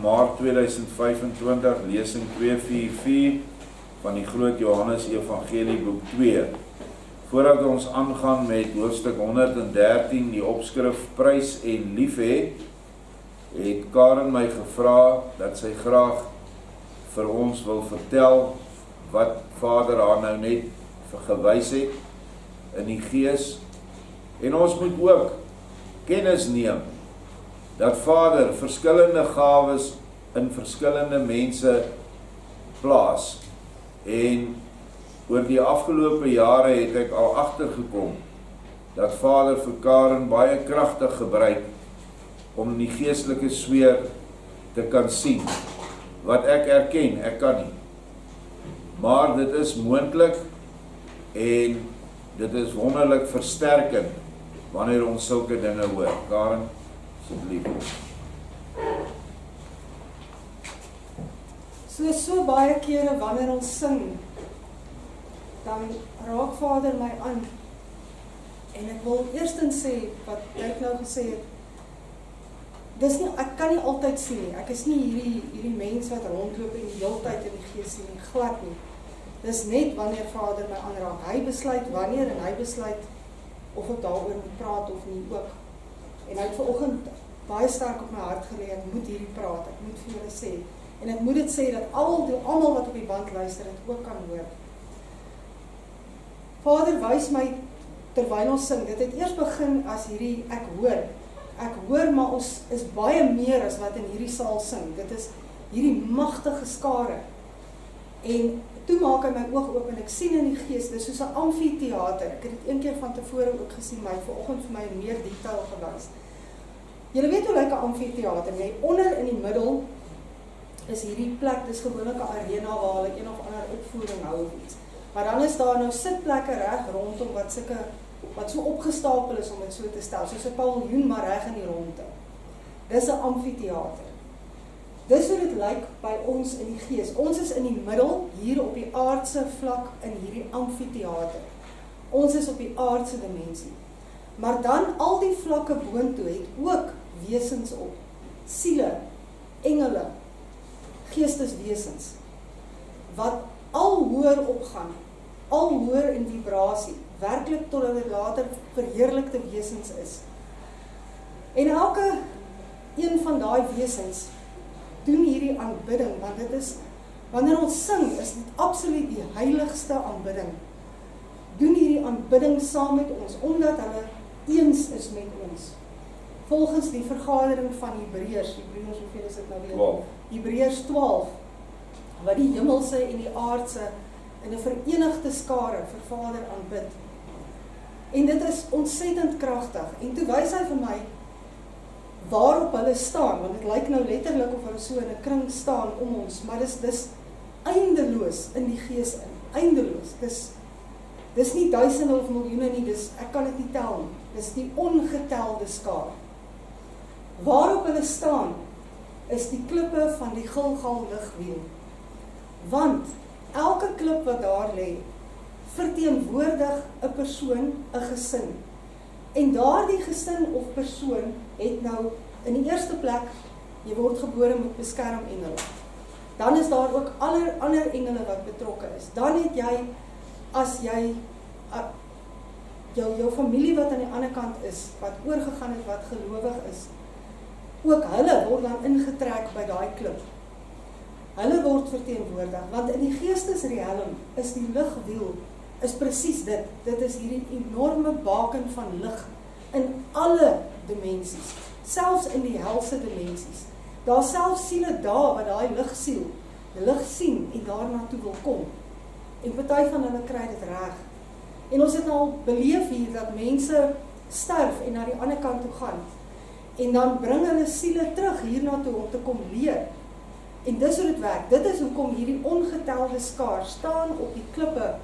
Maart 2025, lesing 244 van die Groot Johannes Evangelie boek 2. Voordat ons aangaan met hoofstuk 113, die opskrif Prys en Liefhe, het Karen my gevra dat sy graag vir ons wil vertel wat Vader haar nou net gewys het in die gees. En ons moet ook kennis neem dat Vader verskillende gawes in verskillende mense plaas. En oor die afgelope jare het ek al agtergekom dat Vader vir Karen baie kragtig gebruik om die geestelike sfeer te kan sien. Wat ek erken, ek kan nie. Maar dit is moontlik en dit is wonderlik versterkend wanneer ons sulke dinge hoor. Karen, asseblief. So baie kere wanneer ons sing, dan raak Vader my aan. En ek wil eerstens sê, wat ek nou gesê het, ek kan nie altyd sien nie. Ek is nie hierdie mens wat rondloop en die hele tyd in die gees sien nie, glad nie. Dis net wanneer Vader my aanraak. Hy besluit wanneer en hy besluit of ek daaroor moet praat of nie ook. En hy het vanoggend baie sterk op my hart gelê, ek moet hierdie praat, ek moet vir julle sê. En ek moet dit sê dat almal wat op die band luister het ook kan hoor. Vader wys my terwyl ons sing, dit het eers begin as hierdie ek hoor, maar ons is baie meer as wat in hierdie saal sing. Dit is hierdie magtige skare. En toe maak hy my oog oop en ek sien in die gees, dit is soos 'n amfitheater. Ek het dit een keer van tevore ook gesien, maar vanoggend vir my in meer detail gewys. Julle weet hoe lyk 'n amfitheater, jy onder in die middel is hierdie plek, dis gewoonlik 'n arena waar hulle een of ander opvoering hou of iets. Maar dan is daar nou sitplekke reg rondom wat so opgestapel is om dit so te stel, soos 'n paviljoen maar reg in die ronde. Dis 'n amfitheater. Dis hoe dit lyk by ons in die gees. Ons is in die middel, hier op die aardse vlak in hierdie amfitheater. Ons is op die aardse dimensie. Maar dan al die vlakke boontoe het ook wesens op. Siele, engele, geesteswesens, wat al hoër opgaan, al hoër in vibrasie, werklik totdat dit later verheerlikte wesens is. En elke een van daai wesens doen hierdie aanbidding, want dit is, wanneer ons sing, is dit absoluut die heiligste aanbidding. Doen hierdie aanbidding saam met ons, omdat hulle eens is met ons. Volgens die vergadering van Hebreërs, hoeveel is dit nou weer? 12. Hebreërs 12, wat die hemelse en die aardse in 'n verenigde skare vir Vader aanbid. En dit is ontsettend kragtig. En toe wys hy vir my waarop hulle staan, want dit lyk nou letterlik of hulle so in 'n kring staan om ons, maar dis eindeloos in die gees in, eindeloos. Dis nie duisende of miljoene nie, ek kan dit nie tel nie. Dis die ongetelde skare. Waarop hulle staan is die klippe van die Gilgal ligwiel. Want elke klip wat daar lê, verteenwoordig 'n persoon, 'n gesin. En daardie gesin of persoon het nou in die eerste plek, jy word gebore met beskermengele. Dan is daar ook ander engele wat betrokke is. Dan het jy, as jy jou familie wat aan die ander kant is, wat oorgegaan het, wat gelowig is, ook hulle word dan ingetrek by daai klip. Hulle word verteenwoordig, want in die geestesrealm is die ligwiel, is presies dit. Dit is hierdie enorme baken van lig in alle dimensies, selfs in die helse dimensies. Daar selfs siele daar wat daai ligsiel, die lig sien en daarna toe wil kom. En party van hulle kry dit reg. En ons het nou al beleef hier dat mense sterf en na die ander kant toe gaan. En dan bring hulle siele terug hiernatoe om te kom leer. En dis hoe dit werk. Dit is hoekom hierdie ongetelde skaar staan op die klippe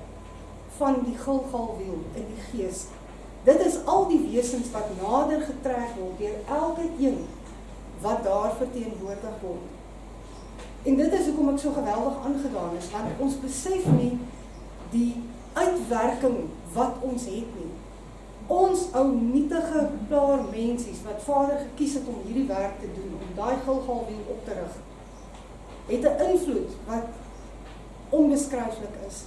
van die Gilgalwiel in die gees. Dit is al die wesens wat nader getrek word deur elke een wat daar verteenwoordig word. En dit is hoekom ek so geweldig aangedaan is, want ons besef nie die uitwerking wat ons het nie. Ons ou nietige klaar mensies wat Vader gekies het om hierdie werk te doen, om daai Gilgalwiel op te rig, het 'n invloed wat onbeskryflik is.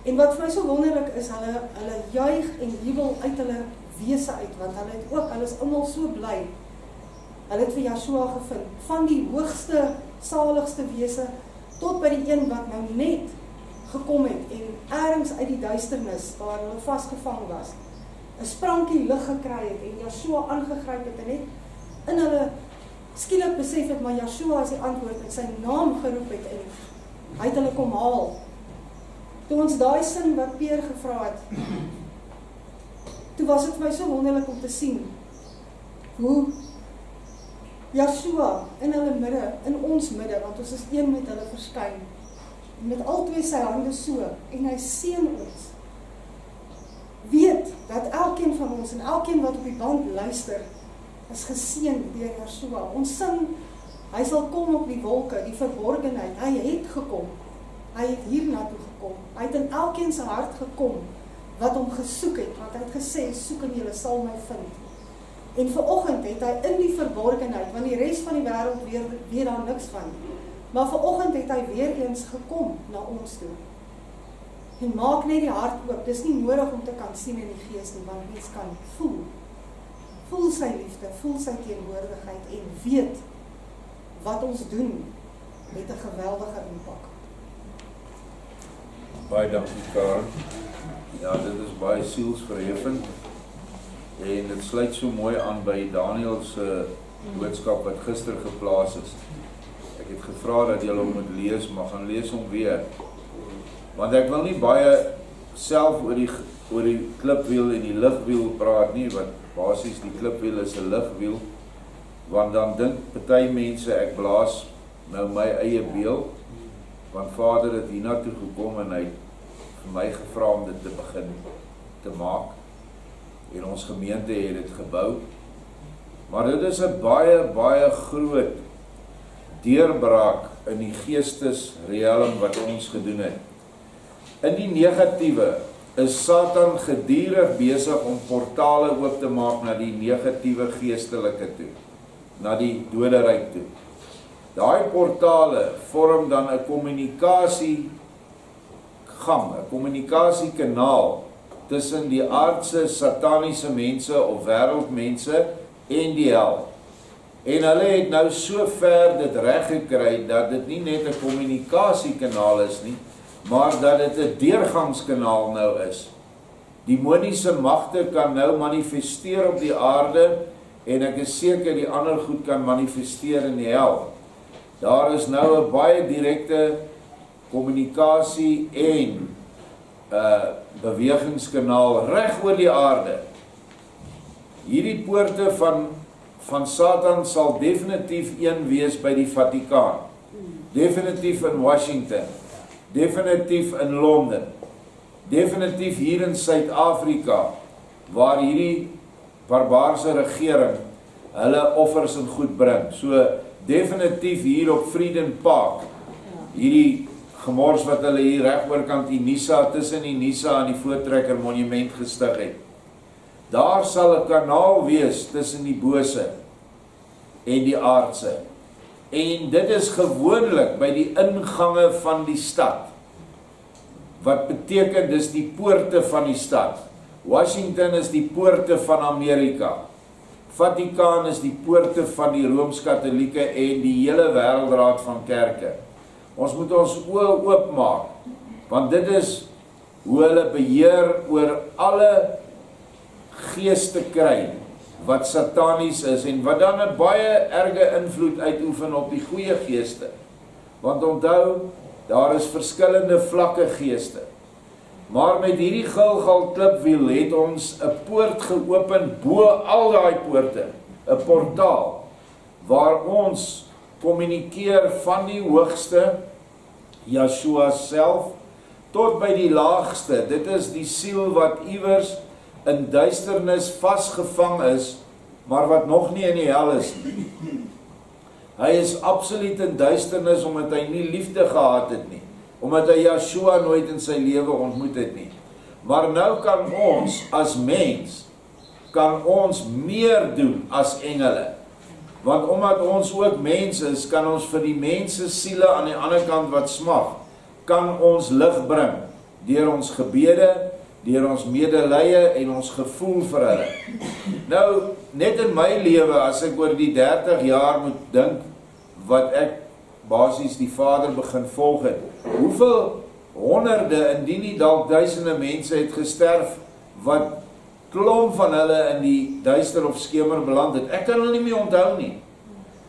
En wat vir my so wonderlik is, hulle juig en jubel uit hulle wese uit, want hulle is almal so bly. Hulle het vir Yeshua gevind, van die hoogste, saligste wese, tot by die een wat nou net gekom het, en ergens uit die duisternis, waar hulle vasgevang was, 'n sprankie lig gekry het, en Yeshua aangegryp het, en net in hulle skielik besef het, maar Yeshua is die antwoord, en sy naam geroep het, en hy het hulle kom haal. Toe ons daai sin wat Peer gevra het, toe was dit vir my so wonderlik om te sien, hoe Yeshua in hulle midde, in ons midde, want ons is een met hulle verskyn, met al twee sy hande so, en hy seën ons, weet dat elkeen van ons, en elkeen wat op die band luister, is geseën deur Yeshua. Ons sing, hy sal kom op die wolke, die verborgenheid, hy het gekom, hy het hier naartoe gekom, hy het in elkeen sy hart gekom, wat hom gesoek het, want hy het gesê, soek en julle sal my vind. En vanoggend het hy in die verborgenheid, want die res van die wêreld weet daar niks van, maar vanoggend het hy weer eens gekom na ons toe. En maak net die hart oop, dis nie nodig om te kan sien in die gees nie, want mens kan voel sy liefde, voel sy teenwoordigheid, en weet wat ons doen met 'n geweldige impak. Baie dankie, Karen. Ja, dit is baie sielsverheffend, en dit sluit so mooi aan by Daniel se boodskap wat gister geplaas is. Ek het gevra dat julle hom moet lees, maar gaan lees hom weer. Want ek wil nie baie self oor die klipwiel en die ligwiel praat nie, wat basies die klipwiel is 'n ligwiel, want dan dink party mense ek blaas nou my eie beeld, want Vader het hiernatoe gekom en hy het vir my gevra om dit te begin te maak, en ons gemeente het dit gebou, maar dit is 'n baie groot deurbraak in die geestesrealm wat ons gedoen het. In die negatiewe is Satan gedurig besig om portale oop te maak na die negatiewe geestelike toe, na die doderyk toe. Daai portale vorm dan 'n kommunikasiegang, 'n kommunikasiekanaal tussen die aardse sataniese mense of wêreldmense en die hel. En hulle het nou so ver dit reg gekry dat dit nie net 'n kommunikasiekanaal is nie, maar dat dit 'n deurgangskanaal nou is. Demoniese magte kan nou manifesteer op die aarde, en ek is seker die ander goed kan manifesteer in die hel. Daar is nou 'n baie direkte kommunikasie en bewegingskanaal reg oor die aarde. Hierdie poorte van Satan sal definitief een wees by die Vatikaan, definitief in Washington, definitief in Londen, definitief hier in Suid-Afrika, waar hierdie barbaarse regering hulle offers en goed bring. So definitief hier op Freedom Park, hierdie gemors wat hulle hier reg oorkant Unisa, tussen Unisa en die Voortrekker monument gestig het. Daar sal 'n kanaal wees tussen die bose en die aardse. En dit is gewoonlik by die ingange van die stad. Wat beteken dis die poorte van die stad. Washington is die poorte van Amerika. Vatikaan is die poorte van die Rooms-Katolieke en die hele wêreldraad van kerke. Ons moet ons oë oopmaak, want dit is hoe hulle beheer oor alle geeste kry wat satanies is, en wat dan 'n baie erge invloed uitoefen op die goeie geeste. Want onthou, daar is verskillende vlakke geeste. Maar met hierdie Gilgal klipwiel het ons 'n poort geopen bo al daai poorte, 'n portaal waar ons kommunikeer van die hoogste, Yeshua self, tot by die laagste. Dit is die siel wat iewers in duisternis vasgevang is, maar wat nog nie in die hel is nie. Hy is absoluut in duisternis omdat hy nie liefde gehad het nie, omdat hy Yeshua nooit in sy lewe ontmoet het nie. Maar nou kan ons as mens, kan ons meer doen as engele, Want omdat ons ook mens is, kan ons vir die mense siele aan die ander kant wat smag, kan ons lig bring, deur ons gebede, deur ons medelee en ons gevoel vir hulle. Nou, net in my lewe, as ek oor die 30 jaar moet dink, wat ek basies die Vader begin volg het, hoeveel honderde, indien nie dalk duisende mense het gesterf, wat klomp van hulle in die duister of skemer beland het. Ek kan hulle nie meer onthou nie.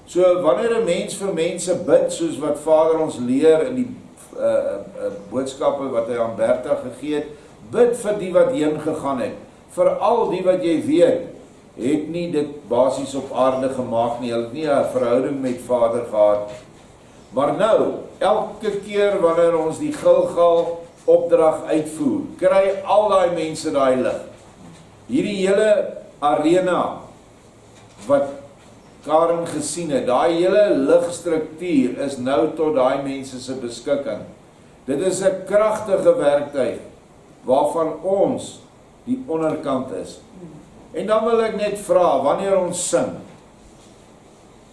So, wanneer 'n mens vir mense bid, soos wat Vader ons leer in die boodskappe wat hy aan Bertha gegee het, bid vir die wat heen gegaan het, vir al die wat jy weet, het nie dit basies op aarde gemaak nie, hulle het nie 'n verhouding met Vader gehad. Maar nou, elke keer wanneer ons die Gilgal opdrag uitvoer, kry al daai mense daai lig. Hierdie hele arena wat Karen gesien het, daai hele ligstruktuur is nou tot daai mense se beskikking. Dit is 'n kragtige werktuig waarvan ons die onderkant is. En dan wil ek net vra, wanneer ons sing,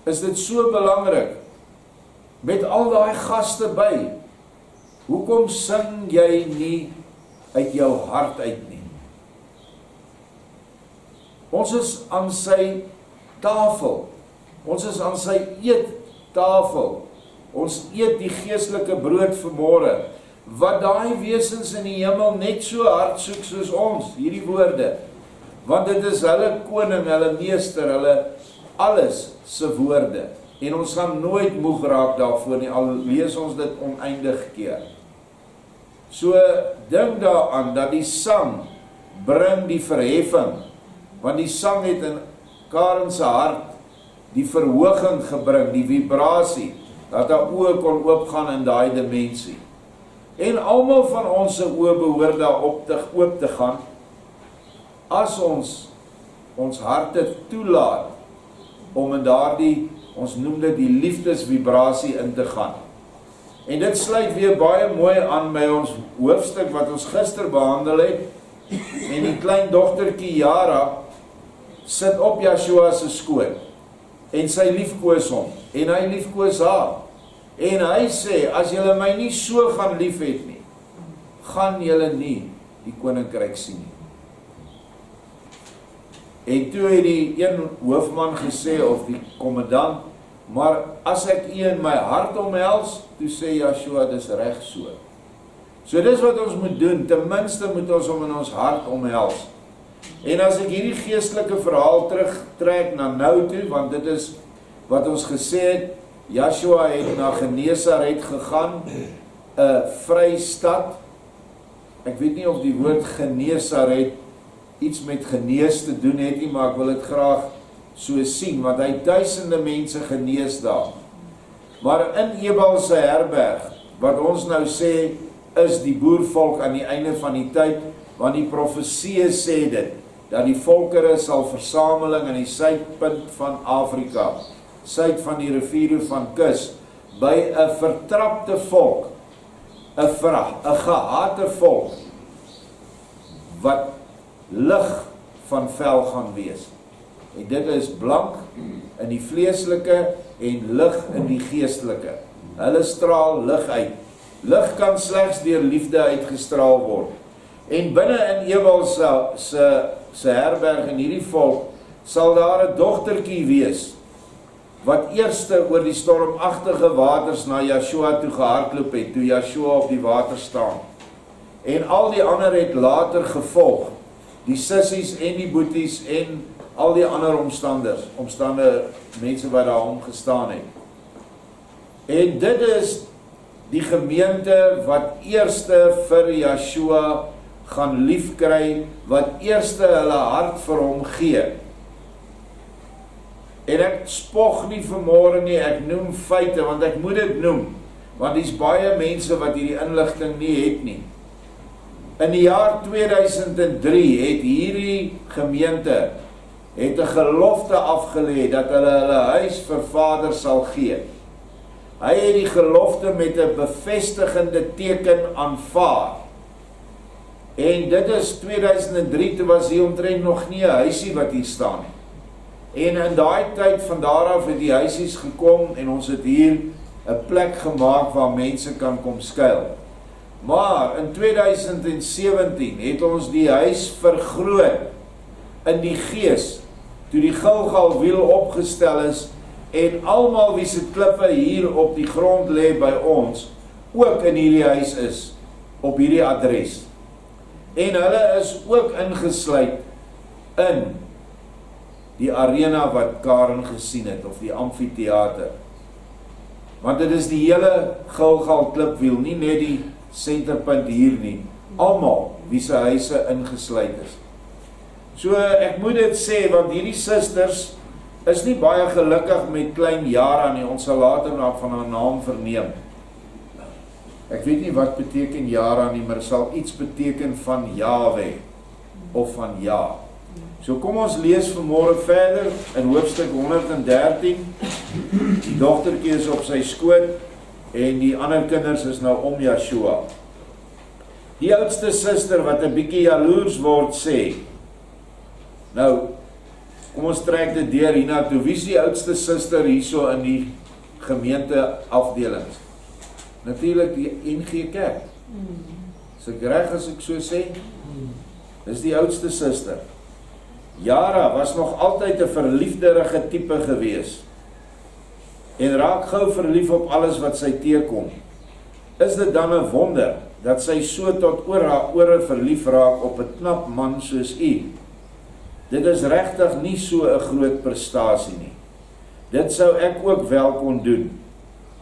is dit so belangrik, met al daai gaste by, hoekom sing jy nie uit jou hart uit nie? Ons is aan sy tafel, ons is aan sy eettafel, ons eet die geestelike brood vanmôre, wat daai wesens in die hemel net so hard soek soos ons, hierdie woorde, want dit is hulle koning, hulle meester, hulle alles se woorde, en ons gaan nooit moeg raak daarvoor nie, al lees ons dit oneindig keer. So, dink daaraan, dat die sang bring die verheffing, want die sang het in Karen se hart die verhoging gebring, die vibrasie, dat haar oë kon oopgaan in daai dimensie. En almal van ons se oë behoort daar oop te gaan, as ons harte toelaat, om in daardie, ons noem dit die liefdesvibrasie in te gaan. En dit sluit weer baie mooi aan by ons hoofstuk wat ons gister behandel het, en die klein dogtertjie Yara sit op Yeshua se skoot, en sy liefkoos hom, en hy liefkoos haar, en hy sê, as julle my nie so gaan lief het nie, gaan julle nie die koninkryk sien nie. En toe het die een hoofman gesê, of die kommandant, maar as ek u in my hart omhels, toe sê Yeshua, dis reg so. So dis wat ons moet doen, ten minste moet ons hom in ons hart omhels. En as ek hierdie geestelike verhaal terugtrek na nou toe, want dit is wat ons gesê het, Yeshua het na Genesaret gegaan, 'n Vrystad. Ek weet nie of die woord Genesaret iets met genees te doen het nie, maar ek wil dit graag so sien, want hy het duisende mense genees daar. Maar in Ebal se herberg, wat ons nou sê, is die boervolk aan die einde van die tyd, want die profeseë sê dit, dat die volkere sal versameling in die suidpunt van Afrika, suid van die riviere van Kus, by 'n vertrapte volk, 'n gehate volk, wat lig van vel gaan wees. En dit is blank in die vleeslike en lig in die geestelike. Hulle straal lig uit. Lig kan slegs deur liefde uitgestraal word. En binne in Ebal se herberg in hierdie volk, sal daar 'n dogtertjie wees, wat eerste oor die stormagtige waters na Yeshua toe gehardloop het, toe Yeshua op die water staan. En al die ander het later gevolg, die sissies en die boeties en al die ander omstande mense wat daar omgestaan het. En dit is die gemeente wat eerste vir Yeshua gaan lief kry, wat eerste hulle hart vir hom gee. En ek spog nie vanmôre nie, ek noem feite, want ek moet dit noem, want dis baie mense wat hierdie inligting nie het nie. In die jaar 2003 het hierdie gemeente het 'n gelofte afgelê dat hulle huis vir Vader sal gee. Hy het die gelofte met 'n bevestigende teken aanvaar. En dit is 2003, toe was hier omtrent nog nie 'n huisie wat hier staan nie. En in daai tyd van daar af het die huisies gekom en ons het hier 'n plek gemaak waar mense kan kom skuil. Maar in 2017 het ons die huis vergroot in die gees, toe die Gilgal wiel opgestel is en almal wie se klippe hier op die grond lê by ons, ook in hierdie huis is, op hierdie adres. En hulle is ook ingesluit in die arena wat Karen gesien het, of die amfitheater. Want dit is die hele Gilgal klipwiel, nie net die senterpunt hier nie, almal wie se huise ingesluit is. So ek moet dit sê, want hierdie susters is nie baie gelukkig met klein Yara nie, ons sal later van haar naam verneem. Ek weet nie wat beteken Yara nie, maar sal iets beteken van Yahweh, of van Ja. So kom ons lees vanmôre verder in hoofstuk 113, die dogtertjie is op sy skoot, en die ander kinders is nou om Joshua. Die oudste suster wat 'n bietjie jaloers word sê, nou, kom ons trek dit deur hiernatoe, wie is die oudste suster hierso in die gemeente afdelings? Natuurlik die NG Kerk. Is ek reg as ek so sê? Dis die oudste suster. Yara was nog altyd 'n verliefderige tipe gewees, en raak gou verlief op alles wat sy teekom. Is dit dan 'n wonder dat sy so tot oor haar ore verlief raak op 'n knap man soos u? Dit is regtig nie so 'n groot prestasie nie. Dit sou ek ook wel kon doen.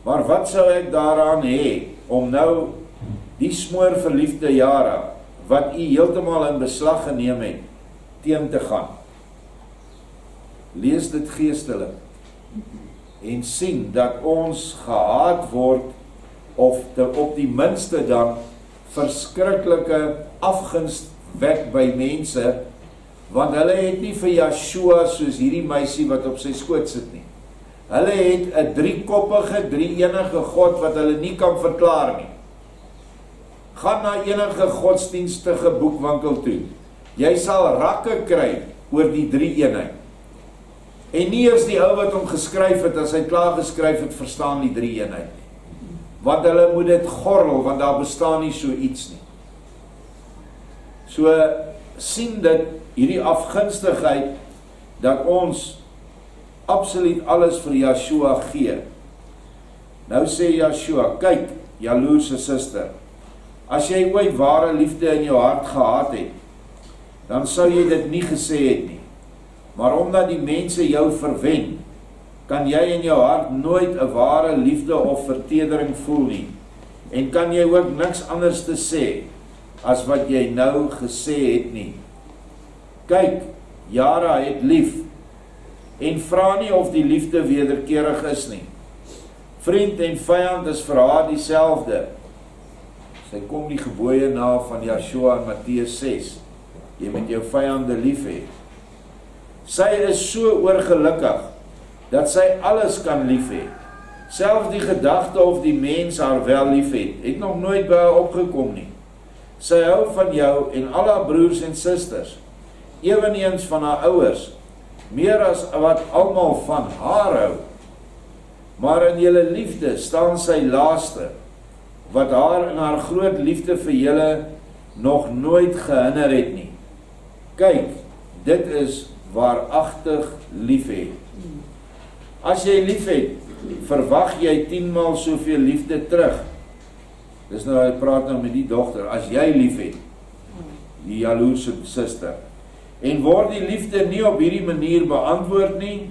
Maar wat sou ek daaraan hê om nou die smoor verliefde Yara, wat u heeltemal in beslag geneem het, teen te gaan? Lees dit geestelik en sien dat ons gehaat word, of op die minste dan verskriklike afgunst wek by mense, want hulle het nie vir Joshua soos hierdie meisie wat op sy skoot sit nie. Hulle het 'n driekoppige, drie-enige God wat hulle nie kan verklaar nie. Gaan na enige godsdienstige boekwinkel toe. Jy sal rakke kry oor die drie-eenheid. En nie eers die ou wat hom geskryf het, as hy klaar geskryf het, verstaan die drie-eenheid nie. Want hulle moet dit gorrel, want daar bestaan nie so iets nie. So sien dit, hierdie afgunstigheid, dat ons absoluut alles vir Joshua gee. Nou sê Joshua, kyk, jaloerse suster, as jy ooit ware liefde in jou hart gehad het, dan sou jy dit nie gesê het nie. Maar omdat die mense jou verwen, kan jy in jou hart nooit 'n ware liefde of vertedering voel nie, en kan jy ook niks anders te sê, as wat jy nou gesê het nie. Kyk, Yara het lief, en vra nie of die liefde wederkerig is nie. Vriend en vyand is vir haar dieselfde. Sy kom die gebooie na van Joshua in Matteus 6. Jy moet jou vyande lief hê. Sy is so oorgelukkig, dat sy alles kan lief hê. Selfs die gedagte of die mens haar wel lief het nog nooit by haar opgekom nie. Sy hou van jou en al haar broers en susters, eweneens van haar ouers, meer as wat almal van haar hou. Maar in julle liefde staan sy laaste, wat haar in haar groot liefde vir julle nog nooit gehinder het nie. Kyk, dit is waaragtig lief hê. As jy lief het, verwag jy 10 maal soveel liefde terug. Dis nou, hy praat nou met die dogter, as jy lief het, die jaloerse suster, en word die liefde nie op hierdie manier beantwoord nie,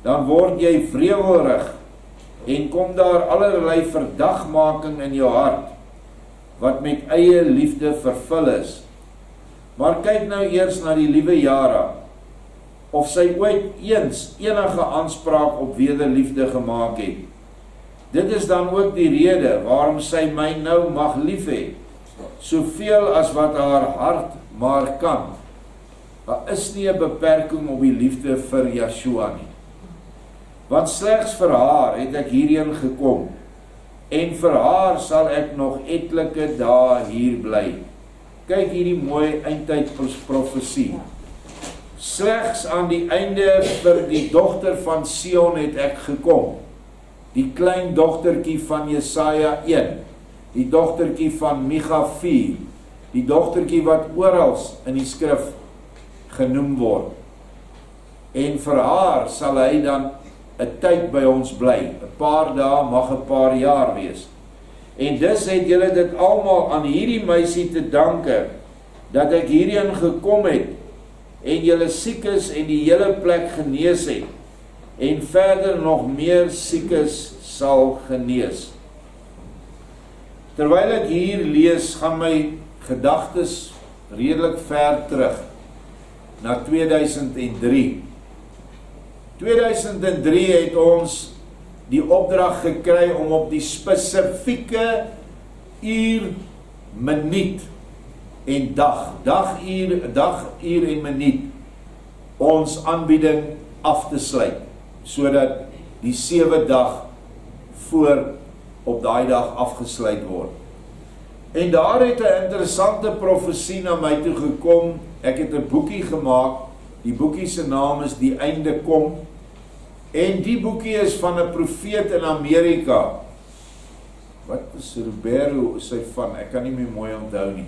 dan word jy wrevelrig, en kom daar allerlei verdagmaking in jou hart, wat met eie liefde vervul is. Maar kyk nou eers na die liewe Yara, of sy ooit eens enige aanspraak op wederliefde gemaak het. Dit is dan ook die rede waarom sy my nou mag lief hê, soveel as wat haar hart maar kan. Daar is nie 'n beperking op die liefde vir Joshua nie. Want slegs vir haar het ek hierheen gekom, en vir haar sal ek nog etlike dae hier bly. Kyk hierdie mooi eindtyd profesie. Slegs aan die einde vir die dogter van Sion het ek gekom. Die klein dogtertjie van Jesaja 1, die dogtertjie van Micha 4, die dogtertjie wat oral in die skrif genoem word. En vir haar sal hy dan 'n tyd by ons bly. 'n Paar dae, mag 'n paar jaar wees. En dus het julle dit almal aan hierdie meisie te danke, dat ek hierheen gekom het, en julle siekes en die hele plek genees het, en verder nog meer siekes sal genees. Terwyl ek hier lees, gaan my gedagtes redelik ver terug, na 2003. 2003 het ons die opdrag gekry om op die spesifieke uur, minuut en dag, uur en minuut, ons aanbieding af te sluit, sodat die 7 dag voor op daai dag afgesluit word. En daar het 'n interessante profesie na my toe gekom. Ek het 'n boekie gemaak, die boekie se naam is Die Einde Kom, en die boekie is van 'n profeet in Amerika. Wat is Roberto sy van? Ek kan nie meer mooi onthou nie.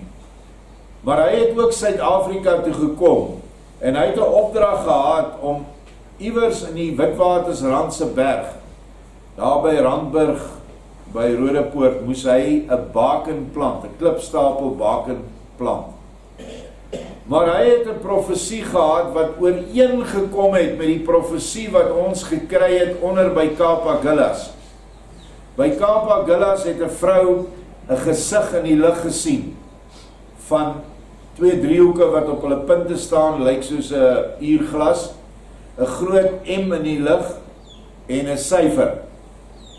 Maar hy het ook Suid-Afrika toe gekom, en hy het 'n opdrag gehad om iewers in die Witwatersrandse berg, daar by Randburg, by Rodepoort, moes hy 'n baken plant, 'n klipstapel baken plant. Maar hy het 'n profesie gehad wat ooreengekom het met die profesie wat ons gekry het onder by Kaap Agulhas. By Kaap Agulhas het 'n vrou 'n gesig in die lug gesien van 2 driehoeke wat op hulle punte staan, lyk soos 'n uurglas, 'n groot M in die lug en 'n syfer.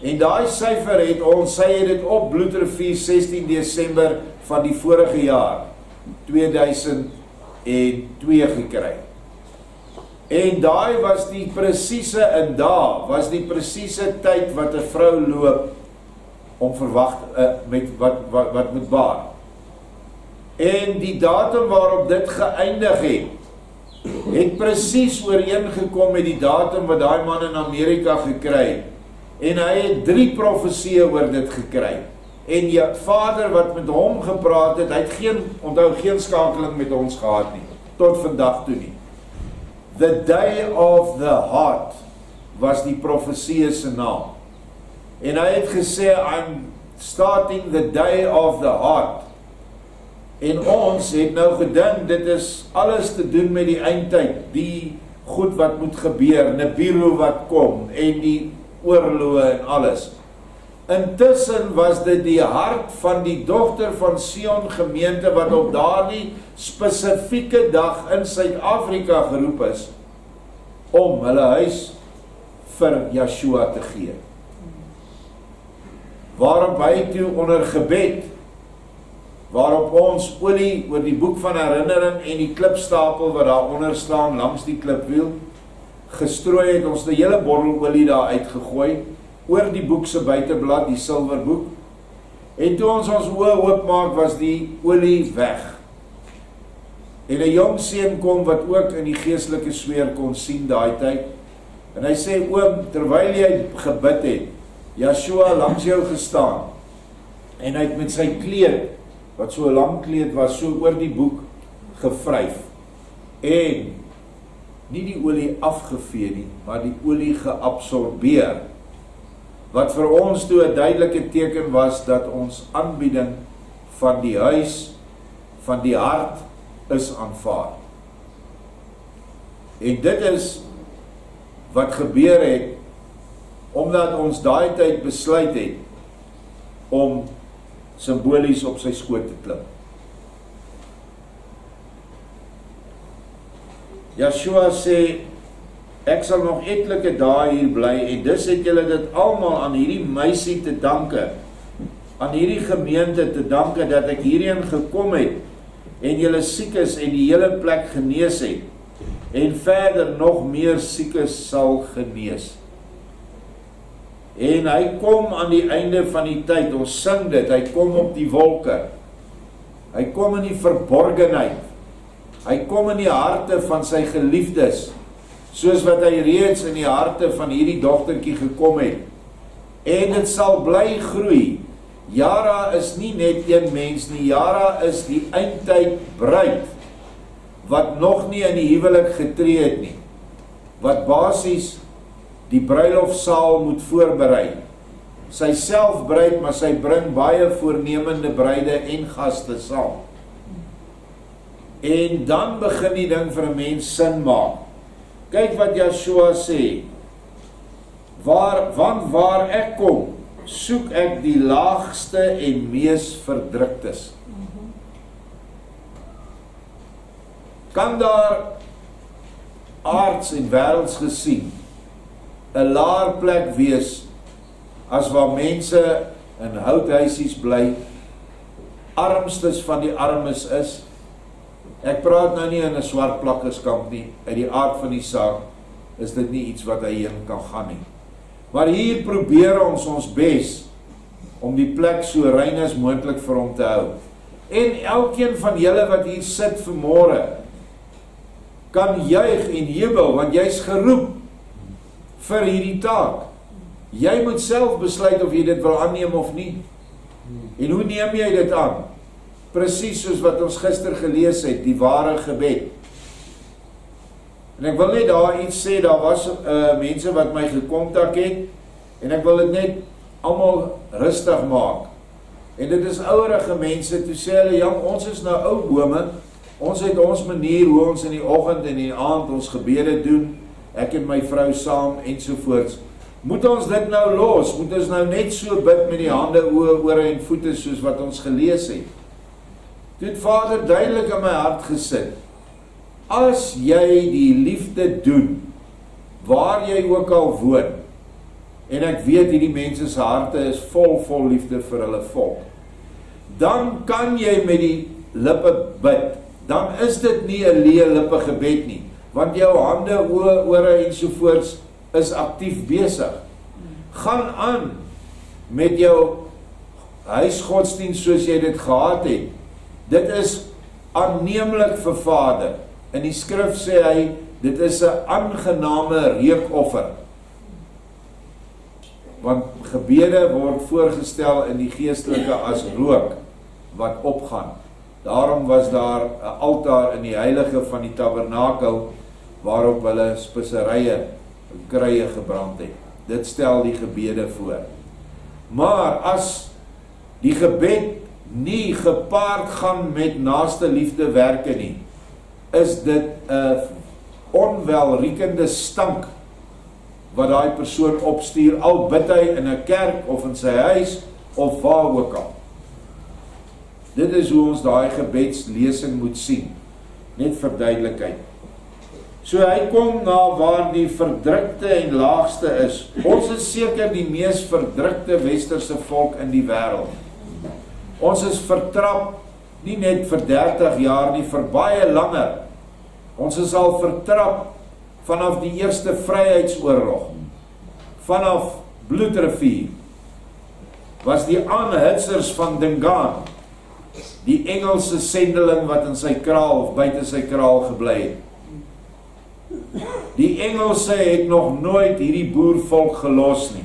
En daai syfer het ons, sy het dit op Bloedrivier 16 Desember van die vorige jaar, 2002 gekry. En daai was die presiese in dae, was die presiese tyd wat 'n vrou loop om verwag met wat moet baar. En die datum waarop dit geëindig het presies ooreengekom met die datum wat daai man in Amerika gekry het. En hy het 3 profesieë oor dit gekry. En die Vader wat met hom gepraat het, hy het geen skakeling met ons gehad nie, tot vandag toe nie. The Day of the Heart was die profesie se naam. En hy het gesê, I'm starting the Day of the Heart. En ons het nou gedink, dit is alles te doen met die eindtyd, die goed wat moet gebeur, Nibiru wat kom, en die oorloë en alles. Intussen was dit die hart van die dogter van Sion gemeente wat op daardie spesifieke dag in Suid-Afrika geroep is om hulle huis vir Yeshua te gee. Waarop hy toe onder gebed, waarop ons olie oor die boek van herinnering en die klipstapel wat daar onder staan langs die klipwiel gestrooi het, ons die hele bottel olie daar uitgegooi, oor die boek se buiteblad, die silverboek, en toe ons oë oopmaak, was die olie weg. En 'n jong seun kom wat ook in die geestelike sweer kon sien daai tyd, en hy sê, oom, terwyl jy gebid het, Yeshua langs jou gestaan, en hy het met sy kleed, wat so 'n lang kleed was, so oor die boek gevryf, en nie die olie afgevee nie, maar die olie geabsorbeer, wat vir ons toe 'n duidelike teken was, dat ons aanbieding van die huis, van die hart, is aanvaar. En dit is wat gebeur het, omdat ons daai tyd besluit het, om simbolies op sy skoot te klim. Yeshua sê, ek sal nog etlike dae hier bly, en dus het julle dit almal aan hierdie meisie te danke, aan hierdie gemeente te danke, dat ek hierheen gekom het, en julle siekes en die hele plek genees het, en verder nog meer siekes sal genees. En hy kom aan die einde van die tyd, ons sing dit, hy kom op die wolke, hy kom in die verborgenheid, Hy kom in die harte van sy geliefdes, soos wat hy reeds in die harte van hierdie dogtertjie gekom het. En dit sal bly groei. Jara is nie net een mens nie, Jara is die eindtyd bruid, wat nog nie in die huwelik getree het nie, wat basies die bruilofsaal moet voorberei. Sy self bruid, maar sy bring baie voornemende bruide en gaste saam. En dan begin die ding vir 'n mens sin maak. Kyk wat Joshua sê, want waar ek kom, soek ek die laagste en mees verdruktes. Kan daar aards en wêrelds gesien 'n laer plek wees as waar mense in houthuisies bly, armstes van die armes is? Ek praat nou nie in 'n swart plakkerskamp nie, uit die aard van die saak is dit nie iets wat hy heen kan gaan nie. Maar hier probeer ons bes om die plek so rein as moontlik vir hom te hou. En elkeen van julle wat hier sit vanmôre kan juig en jubel, want jy's geroep vir hierdie taak. Jy moet self besluit of jy dit wil aanneem of nie. En hoe neem jy dit aan? Presies soos wat ons gister gelees het, die ware gebed. En ek wil net daar iets sê, daar was mense wat my gekontak het, en ek wil dit net almal rustig maak. En dit is ouerige mense, toe sê hulle, ja, ons is nou ou bome, ons het ons manier hoe ons in die oggend en die aand ons gebede doen, ek en my vrou saam, ensovoorts. Moet ons dit nou los? Moet ons nou net so bid met die hande, oë, ore en voete, soos wat ons gelees het? Toe het Vader duidelik in my hart gesit, as jy die liefde doen, waar jy ook al woon, en ek weet hierdie mense se harte is vol liefde vir hulle volk, dan kan jy met die lippe bid, dan is dit nie 'n leë lippe gebed nie, want jou hande, oë, ore ensovoorts is aktief besig. Gaan aan met jou huisgodsdienst soos jy dit gehad het. Dit is aanneemlik vir Vader. In die skrif sê hy, dit is 'n aangename reukoffer. Want gebede word voorgestel in die geestelike as rook wat opgaan. Daarom was daar 'n altaar in die heilige van die tabernakel waarop hulle speserye en kruie gebrand het. Dit stel die gebede voor. Maar as die gebed nie gepaard gaan met naaste liefde werke nie, is dit 'n onwelriekende stank wat daai persoon opstuur, al bid hy in 'n kerk of in sy huis of waar ook al. Dit is hoe ons daai gebedslesing moet sien, net vir duidelikheid. So hy kom na waar die verdrukte en laagste is. Ons is seker die mees verdrukte westerse volk in die wêreld. Ons is vertrap, nie net vir 30 jaar nie, vir baie langer. Ons is al vertrap vanaf die eerste vryheidsoorlog, vanaf Bloedrivier, was die aanhitsers van Dingaan, die Engelse sendeling wat in sy kraal of buite sy kraal gebly het. Die Engelse het nog nooit hierdie boervolk gelos nie.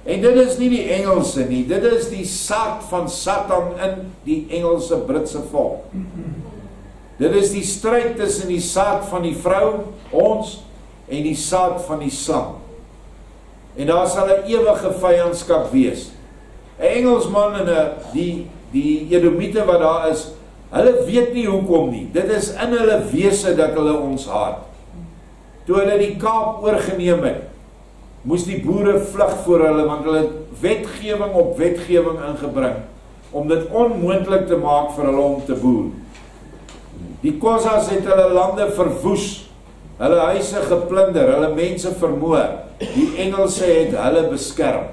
En dit is nie die Engelse nie, dit is die saad van Satan in die Engelse Britse volk. Dit is die stryd tussen die saad van die vrou, ons, en die saad van die slang. En daar sal 'n ewige vyandskap wees. 'n Engelsman en die Edomite wat daar is, hulle weet nie hoekom nie. Dit is in hulle wese dat hulle ons haat. Toe hulle die Kaap oorgeneem het, moes die boere vlug voor hulle, want hulle het wetgewing op wetgewing ingebring, om dit onmoontlik te maak vir hulle om te boer. Die Khoisas het hulle lande verwoes, hulle huise geplunder, hulle mense vermoor. Die Engelse het hulle beskerm.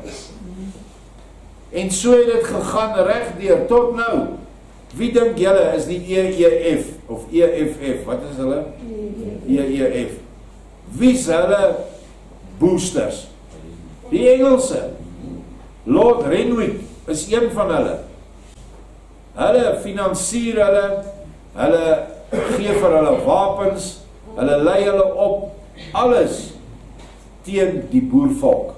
En so het dit gegaan regdeur tot nou. Wie dink julle is die EEF of EFF? Wat is hulle? EEF. Wie is hulle boosters? Die Engelse. Lord Renwick is een van hulle. Hulle finansier hulle gee vir hulle wapens, hulle lei hulle op, alles teen die boervolk.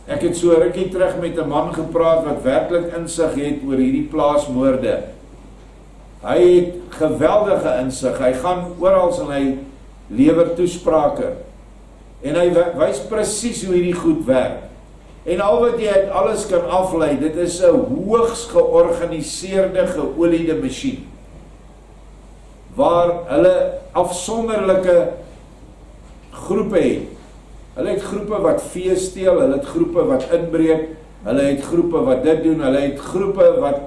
Ek het so rukkie terug met 'n man gepraat wat werklik insig het oor hierdie plaasmoorde. Hy het geweldige insig, hy gaan oral en hy lewer toesprake. En hy wys presies hoe hierdie goed werk. En al wat jy uit alles kan aflei, dit is 'n hoogs georganiseerde, geoliede masjien, waar hulle afsonderlike groepe het. Hulle het groepe wat vee steel, hulle het groepe wat inbreek, hulle het groepe wat dit doen, hulle het groepe wat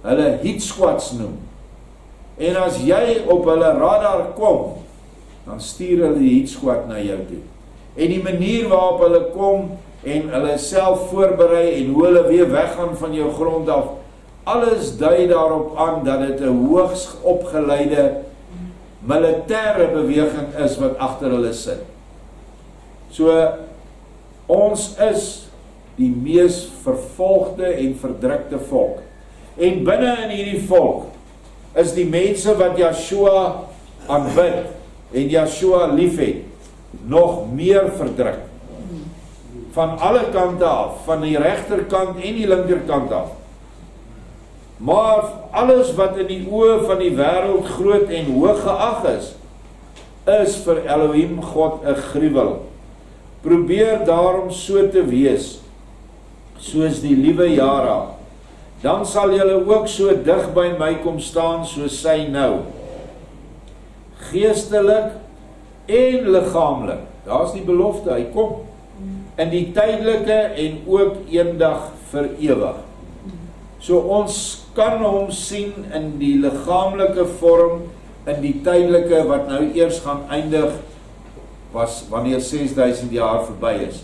hulle hit squads noem. En as jy op hulle radar kom, dan stuur hulle die hit squad na jou toe. En die manier waarop hulle kom en hulle self voorberei en hoe hulle weer weggaan van jou grond af, alles dui daarop aan dat dit 'n hoogs opgeleide militêre beweging is wat agter hulle sit. So, ons is die mees vervolgde en verdrukte volk. En binne in hierdie volk is die mense wat Yeshua aanbid en Yeshua liefhet, nog meer verdruk. Van alle kante af, van die regterkant en die linkerkant af. Maar alles wat in die oë van die wêreld groot en hoog geag is vir Elohim God 'n gruwel. Probeer daarom so te wees, soos die liewe Jara. Dan sal julle ook so dig by my kom staan soos sy nou. Geestelik en liggaamlik. Daar's die belofte, hy kom. In die tydelike en ook eendag vir ewig. So ons kan hom sien in die liggaamlike vorm, in die tydelike wat nou eers gaan eindig, was wanneer 6000 jaar verby is.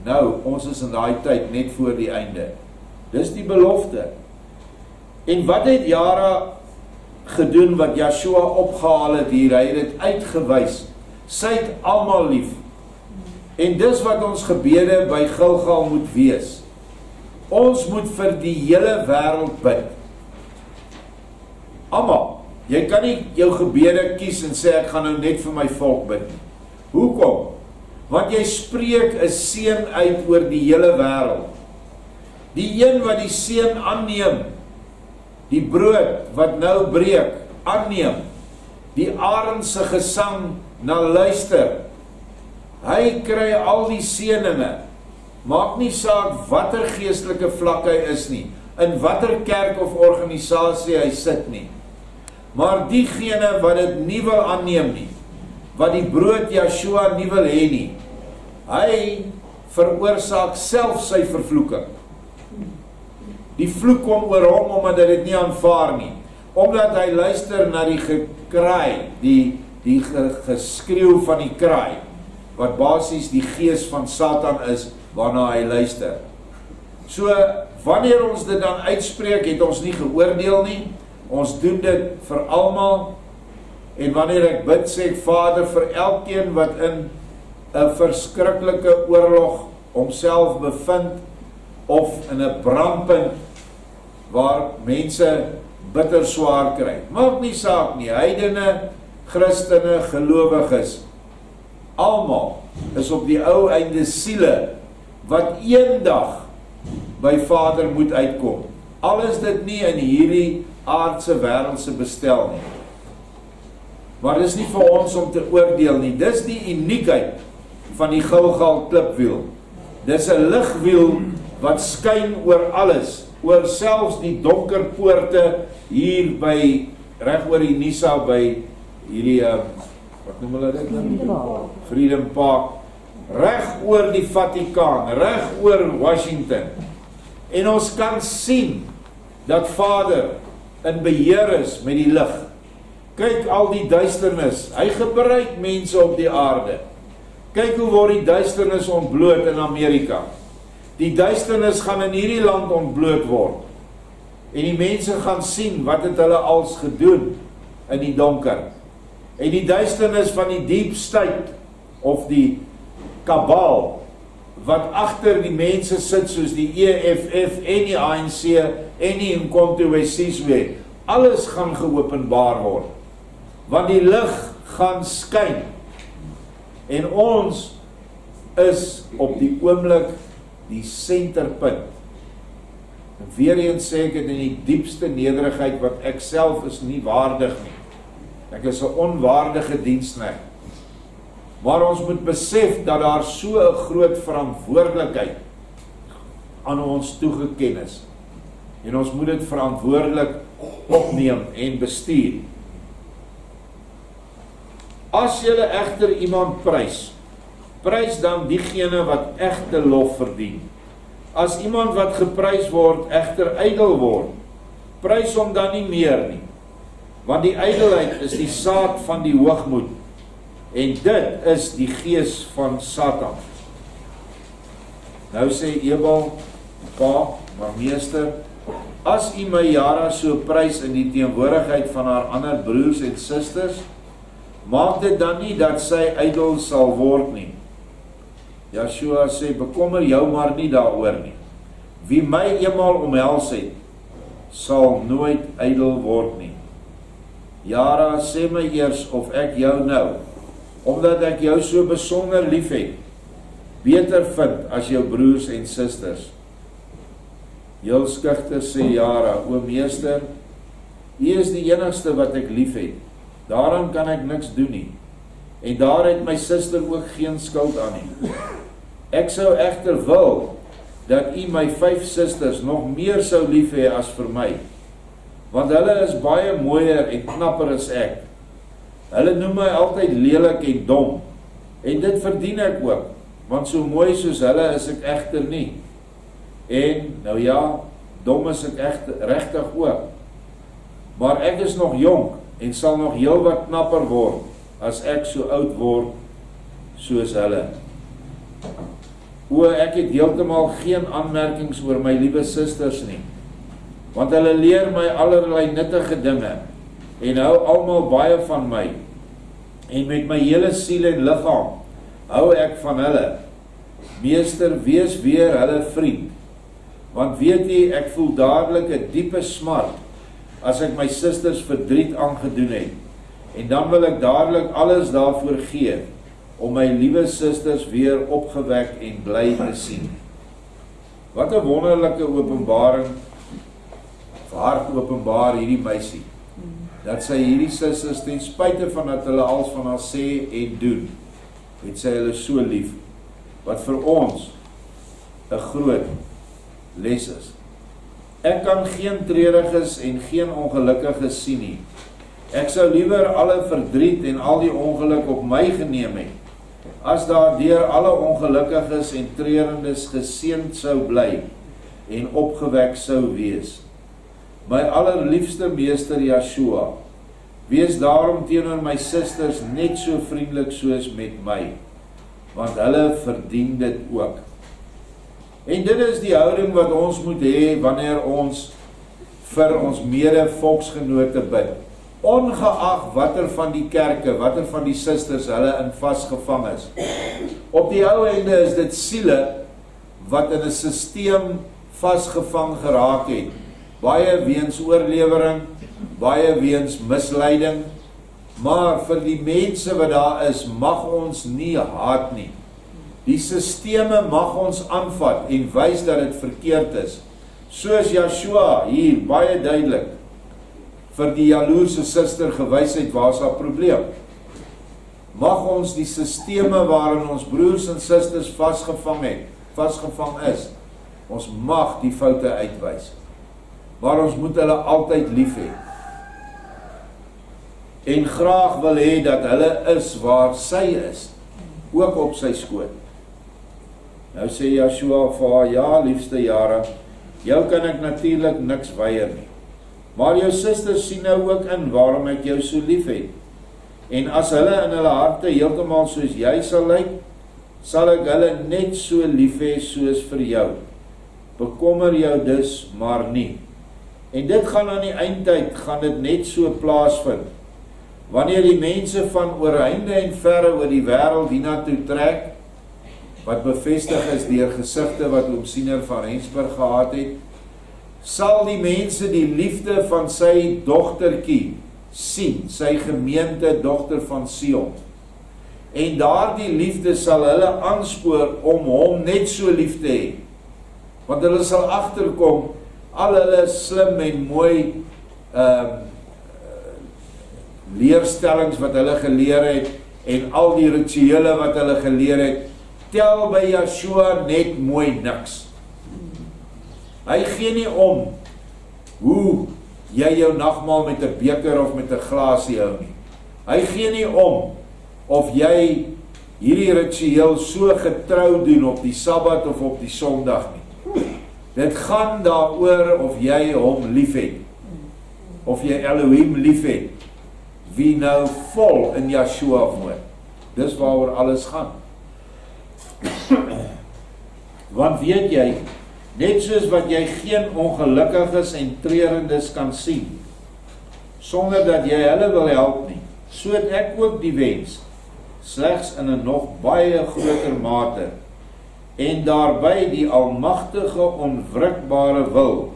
Nou, ons is in daai tyd net voor die einde. Dis die belofte. En wat het Jara gedoen wat Yeshua opgehaal het hier? Hy het dit uitgewys. Sy het almal lief. En dis wat ons gebede by Gilgal moet wees. Ons moet vir die hele wêreld bid. Almal. Jy kan nie jou gebede kies en sê ek gaan nou net vir my volk bid nie. Hoekom? Want jy spreek 'n seën uit oor die hele wêreld. Die een wat die seën aanneem, die brood wat nou breek, aanneem, die arend se gesang na luister, hy kry al die seëninge. Maak nie saak watter geestelike vlak hy is nie, in watter kerk of organisasie hy sit nie. Maar diegene wat dit nie wil aanneem nie, wat die brood Yeshua nie wil hê nie, hy veroorsaak self sy vervloeking. Die vloek kom oor hom omdat hy dit nie aanvaar nie. Omdat hy luister na die gekraai, die geskreeu van die kraai, wat basies die gees van Satan is, waarna hy luister. So, wanneer ons dit dan uitspreek, het ons nie geoordeel nie, ons doen dit vir almal, en wanneer ek bid, sê ek Vader vir elkeen wat in 'n verskriklike oorlog homself bevind, of in 'n brandpunt, waar mense bitter swaar kry. Maak nie saak nie, heidene, Christene, gelowiges, almal is op die ou einde siele, wat eendag by Vader moet uitkom. Al is dit nie in hierdie aardse wêreldse bestel nie. Maar dis nie vir ons om te oordeel nie. Dis die uniekheid van die Gilgal klipwiel. Dis 'n ligwiel wat skyn oor alles, oor selfs die donker poorte hier by, reg oor die Nisa by hierdie, wat noem hulle dit? Freedom Park, reg oor die Vatikaan, reg oor Washington. En ons kan sien dat Vader in beheer is met die lig. Kyk al die duisternis, hy gebruik mense op die aarde. Kyk hoe word die duisternis ontbloot in Amerika. Die duisternis gaan in hierdie land ontbloot word. En die mense gaan sien wat het hulle als gedoen in die donker. En die duisternis van die deep state, of die kabal, wat agter die mense sit soos die EFF en die ANC en die Umkhonto we Sizwe, Alles gaan geopenbaar word, want die lig gaan skyn, en ons is op die oomblik die senterpunt. En weer eens sê ek dit in die diepste nederigheid, wat ek self is nie waardig nie. Ek is 'n onwaardige diensknegt. Maar ons moet besef dat daar so 'n groot verantwoordelikheid aan ons toegeken is. En ons moet dit verantwoordelik opneem en bestuur. As julle egter iemand prys, prys dan diegene wat egte lof verdien. As iemand wat geprys word egter ydel word, prys hom dan nie meer nie. Want die ydelheid is die saad van die hoogmoed, en dit is die gees van Satan. Nou sê Ebal, pa, maar meester, as u my Jara so prys in die teenwoordigheid van haar ander broers en susters, maak dit dan nie dat sy ydel sal word nie. Joshua sê, bekommer jou maar nie daaroor nie. Wie my eenmaal omhels het, sal nooit ydel word nie. Jara, sê my eers of ek jou nou, omdat ek jou so besonder lief het, beter vind as jou broers en susters. Heel skugter sê Jara, o meester, u is die enigste wat ek lief het, daaraan kan ek niks doen nie, en daar het my suster ook geen skuld aan nie. Ek sou egter wil, dat u my 5 susters nog meer sou lief hê as vir my, want hulle is baie mooier en knapper as ek. Hulle noem my altyd lelik en dom, en dit verdien ek ook, want so mooi soos hulle is ek egter nie. En, nou ja, dom is ek regtig ook, maar ek is nog jonk, en sal nog heel wat knapper word, as ek so oud word, soos hulle. O, ek het heeltemal geen aanmerkings oor my liewe susters nie, want hulle leer my allerlei nuttige dinge, en hou almal baie van my, en met my hele siel en liggaam, hou ek van hulle. Meester, wees weer hulle vriend, want weet jy, ek voel dadelik 'n diepe smart, as ek my susters verdriet aangedoen het, en dan wil ek dadelik alles daarvoor gee, om my liewe susters weer opgewek en bly te sien. Wat 'n wonderlike openbaring, hart openbaar hierdie meisie, dat sy hierdie susters, ten spyte van dat hulle alles van haar sê en doen, het sy hulle so lief, wat vir ons 'n groot les is. Ek kan geen treuriges en geen ongelukkiges sien nie. Ek sou liewer alle verdriet en al die ongeluk op my geneem het, as daar deur alle ongelukkiges en treurendes geseënd sou bly en opgewek sou wees. My allerliefste meester Joshua, wees daarom teenoor my susters net so vriendelik soos met my, want hulle verdien dit ook. En dit is die houding wat ons moet hê wanneer ons vir ons mede volksgenote bid. Ongeag watter van die kerke, watter van die susters hulle in vasgevang is. Op die ou einde is dit siele wat in 'n sisteem vasgevang geraak het. Baie weens oorlewering, baie weens misleiding, maar vir die mense wat daar is, mag ons nie haat nie. Die sisteme mag ons aanvat en wys dat dit verkeerd is. Soos Joshua hier baie duidelik vir die jaloerse suster gewys het, waar is haar probleem. Mag ons die sisteme waarin ons broers en susters vasgevang is, ons mag die foute uitwys. Maar ons moet hulle altyd lief hê. En graag wil hê dat hulle is waar sy is, ook op sy skoot. Nou sê Joshua vir haar, ja, liefste Jara, jou kan ek natuurlik niks weier nie. Maar jou susters sien nou ook in waarom ek jou so lief het. En as hulle in hulle harte heeltemal soos jy sal lyk, sal ek hulle net so lief hê soos vir jou. Bekommer jou dus maar nie. En dit gaan aan die eindtyd, gaan dit net so plaasvind. Wanneer die mense van oor heinde en verre oor die wêreld hiernatoe trek, wat bevestig is deur gesigte wat oom Siener van Rensburg gehad het, sal die mense die liefde van sy dogtertjie sien, sy gemeente dogter van Sion. En daardie liefde sal hulle aanspoor om hom net so lief te hê. Want hulle sal agterkom, al hulle slim en mooi leerstellings wat hulle geleer het, en al die rituele wat hulle geleer het, tel by Yeshua net mooi niks. Hy gee nie om hoe jy jou nagmaal met 'n beker of met 'n glasie hou nie. Hy gee nie om of jy hierdie ritueel so getrou doen op die Sabbat of op die Sondag nie. Dit gaan daaroor of jy hom liefhet, of jy Elohim liefhet, wie nou vol in Yeshua woon. Dis waaroor alles gaan. Want weet jy, net soos wat jy geen ongelukkiges en treurendes kan sien, sonder dat jy hulle wil help nie, so het ek ook die wens, slegs in 'n nog baie groter mate, en daarby die almagtige onwrikbare wil,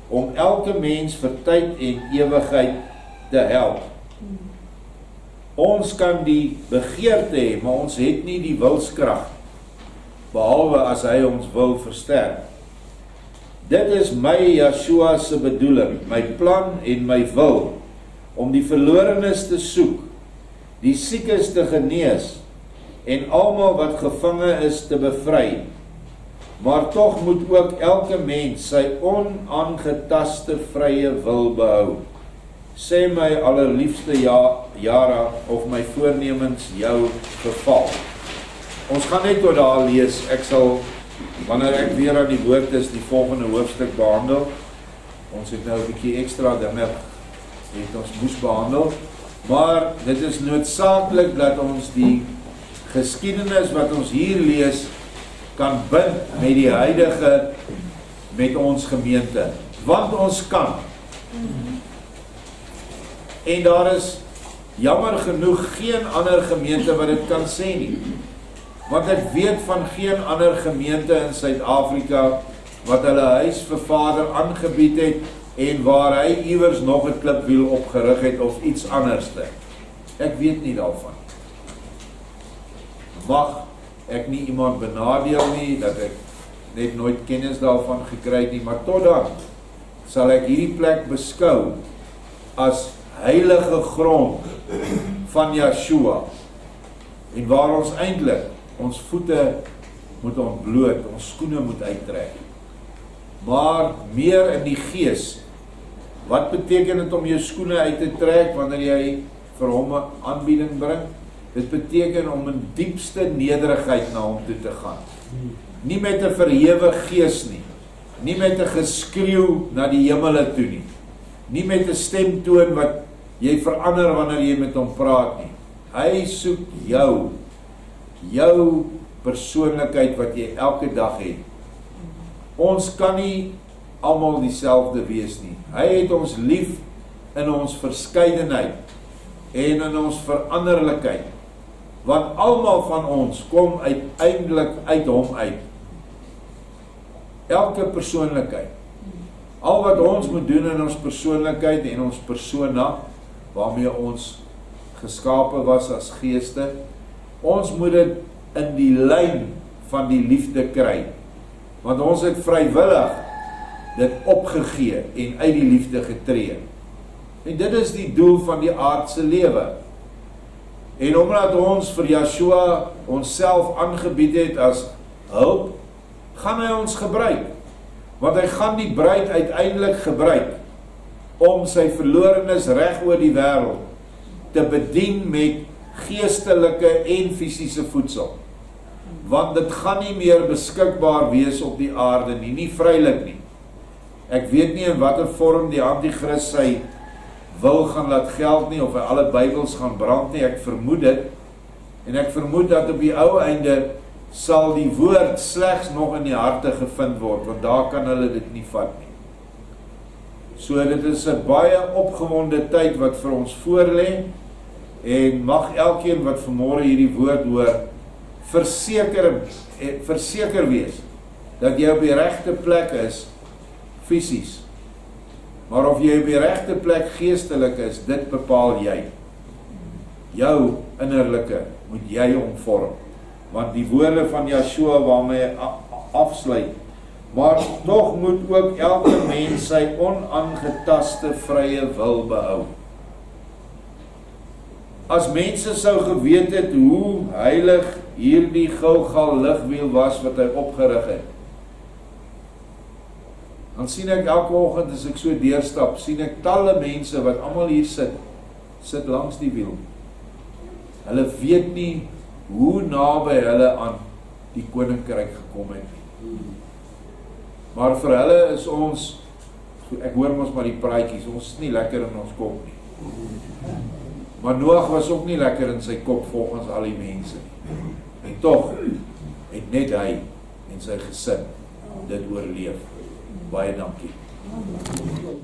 om elke mens vir tyd en ewigheid te help. Ons kan die begeerte hê, maar ons het nie die wilskrag, behalwe as hy ons wil versterk. Dit is my Yeshua se bedoeling, my plan en my wil, om die verlorenes te soek, die siekes te genees, en almal wat gevange is te bevry. Maar tog moet ook elke mens sy onaangetaste vrye wil behou. Sê my allerliefste Jara, of my voornemens jou geval. Ons gaan net tot daar lees. Ek sal, wanneer ek weer aan die woord is, die volgende hoofstuk behandel. Ons het nou 'n bietjie ekstra dinge het ons moes behandel, maar dit is noodsaaklik dat ons die geskiedenis wat ons hier lees kan bind met die huidige, met ons gemeente, want ons kan. En daar is jammer genoeg geen ander gemeente wat dit kan sê nie, want ek weet van geen ander gemeente in Suid-Afrika wat hulle huis vir Vader aangebied het en waar hy iewers nog 'n klipwiel opgerig het of iets anderste. Ek weet nie daarvan. Mag ek nie iemand benadeel nie, dat ek net nooit kennis daarvan gekry het nie, maar tot dan sal ek hierdie plek beskou as heilige grond van Yeshua, en waar ons eintlik ons voete moet ontbloot, ons skoene moet uittrek, maar meer in die gees. Wat beteken dit om jou skoene uit te trek wanneer jy vir hom 'n aanbieding bring? Dit beteken om in diepste nederigheid na hom toe te gaan. Nie met 'n verhewe gees nie, nie met 'n geskreeu na die hemele toe nie, nie met 'n stemtoon wat jy verander wanneer jy met hom praat nie. Hy soek jou persoonlikheid wat jy elke dag het. Ons kan nie almal dieselfde wees nie. Hy het ons lief in ons verskeidenheid en in ons veranderlikheid, want almal van ons kom uiteindelik uit hom uit. Elke persoonlikheid. Al wat ons moet doen in ons persoonlikheid en ons persona, waarmee ons geskape was as geeste, ons moet dit in die lyn van die liefde kry, want ons het vrywillig dit opgegee en uit die liefde getree. En dit is die doel van die aardse lewe. En omdat ons vir Yeshua onsself aangebied het as hulp, gaan hy ons gebruik, want hy gaan die bruid uiteindelik gebruik om sy verlorenes reg oor die wêreld te bedien met geestelike en fisiese voedsel. Want dit gaan nie meer beskikbaar wees op die aarde nie, nie vrylik nie. Ek weet nie in watter vorm die antichrist sy wil gaan laat geld nie, of hy alle Bybels gaan brand nie, ek vermoed dit, en ek vermoed dat op die ou einde sal die woord slegs nog in die harte gevind word, want daar kan hulle dit nie vat nie. So dit is 'n baie opgewonde tyd wat vir ons voorlê, en mag elkeen wat vanmôre hierdie woord hoor, verseker wees, dat jy op die regte plek is, fisies. Maar of jy op die regte plek geestelik is, dit bepaal jy. Jou innerlike moet jy omvorm. Want die woorde van Yeshua waarmee hy afsluit, maar tog moet ook elke mens sy onaangetaste vrye wil behou. As mense sou geweet het hoe heilig hierdie Gilgal ligwiel was wat hy opgerig het, dan sien ek elke oggend as ek so deurstap, sien ek talle mense wat almal hier sit langs die wiel. Hulle weet nie hoe naby hulle aan die koninkryk gekom het nie. Maar vir hulle is ons, ek hoor ons maar die praatjies, ons is nie lekker in ons kop nie. Maar Noag was ook nie lekker in sy kop volgens al die mense nie. En tog het net hy en sy gesin dit oorleef. Baie dankie.